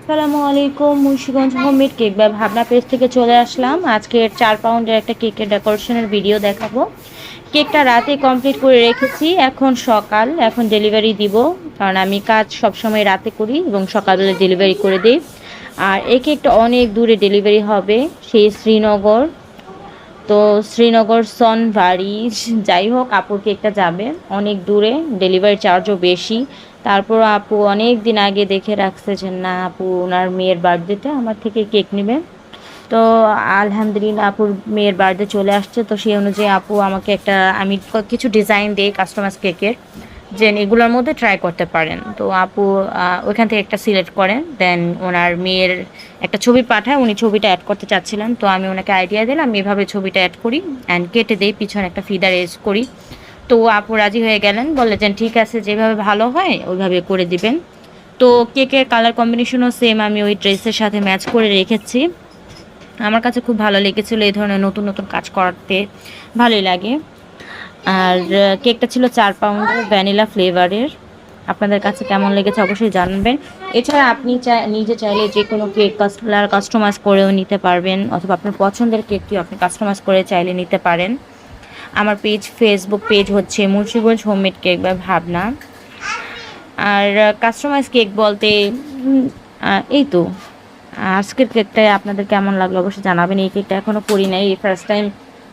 আসসালামু আলাইকুম। Munshiganj homemade cake বা ভাবনা পেজ থেকে চলে আসলাম। আজকে 4 পাউন্ডের একটা কেকের ডেকোরেশনের ভিডিও দেখাবো। কেকটা রাতে কমপ্লিট করে রেখেছি, এখন সকাল, এখন ডেলিভারি দিব। কারণ আমি কাজ সবসময় রাতে করি এবং সকালবেলা ডেলিভারি করে দিই। আর এই কেকটা অনেক দূরে ডেলিভারি হবে, সেই শ্রীনগর। তো শ্রীনগর সনবাড়ি, যাই হোক আপুর কেকটা যাবে অনেক দূরে, ডেলিভারি চার্জও বেশি। তারপর আপু অনেক দিন আগে দেখে রাখছে যে না, আপু ওনার মেয়ের বার্থডেতে আমার থেকে কেক নেবে। তো আলহামদুলিল্লাহ আপুর মেয়ের বার্থডে চলে আসছে, তো সেই অনুযায়ী আপু আমাকে আমি কিছু ডিজাইন দিই কাস্টমাইজ কেকের, যে এগুলোর মধ্যে ট্রাই করতে পারেন। তো আপু ওইখান থেকে একটা সিলেক্ট করেন, দেন ওনার মেয়ের একটা ছবি পাঠায়, উনি ছবিটা অ্যাড করতে চাচ্ছিলেন। তো আমি ওনাকে আইডিয়া দিলাম, আমি এভাবে ছবিটা অ্যাড করি অ্যান্ড কেটে দিই, পিছনে একটা ফিদার এজ করি। তো আপু রাজি হয়ে গেলেন, বললেন ঠিক আছে, যেভাবে ভালো হয় ওইভাবে করে দিবেন। তো কেকের কালার কম্বিনেশনও সেম আমি ওই ড্রেসের সাথে ম্যাচ করে রেখেছি। আমার কাছে খুব ভালো লেগেছিলো, এই ধরনের নতুন নতুন কাজ করতে ভালোই লাগে। আর কেকটা ছিল 4 পাউন্ডের, ভ্যানিলা ফ্লেভারের। আপনাদের কাছে কেমন লেগেছে অবশ্যই জানবেন। এছাড়া আপনি নিজে চাইলে যে কোনো কেক কাস্টমাইজ করেও নিতে পারবেন, অথবা আপনার পছন্দের কেকটি আপনি কাস্টমাইজ করে চাইলে নিতে পারেন। আমার ফেসবুক পেজ হচ্ছে মুন্সিগঞ্জ হোমমেড কেক বা ভাবনা। আর কাস্টমাইজ কেক বলতে এই তো, আজকের কেকটাই আপনাদের কেমন লাগলো অবশ্যই জানাবেন। এই কেকটা এখনও করি নাই, এই ফার্স্ট টাইম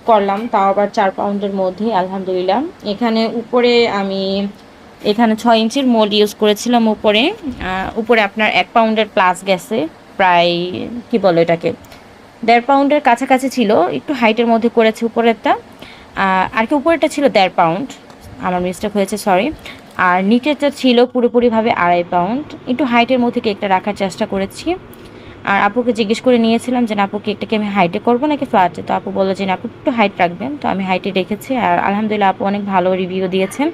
করলাম, তাও আবার 4 পাউন্ডের মধ্যে, আলহামদুলিল্লাহ। এখানে 6 ইঞ্চির মোল্ড ইউজ করেছিলাম। উপরে আপনার 1 পাউন্ডের প্লাস গেছে, প্রায় কি বলো এটাকে, 1.5 পাউন্ডের কাছাকাছি ছিল, একটু হাইটের মধ্যে করেছে উপরেরটা। আর কি উপরেরটা ছিল 1.5 পাউন্ড, আমার মিস্টেক হয়েছে, সরি। আর নিচেরটা ছিল পুরোপুরিভাবে 2.5 পাউন্ড, একটু হাইটের মধ্যে কেকটা রাখার চেষ্টা করেছি। আর আপুকে জিজ্ঞেস করে নিয়েছিলাম যে আপু কেকটাকে আমি হাইটে করবো নাকি ফ্ল্যাটে, তো আপু বললো যে আপু একটু হাইট রাখবেন, তো আমি হাইটে রেখেছি। আর আলহামদুলিল্লাহ আপু অনেক ভালো রিভিউ দিয়েছেন।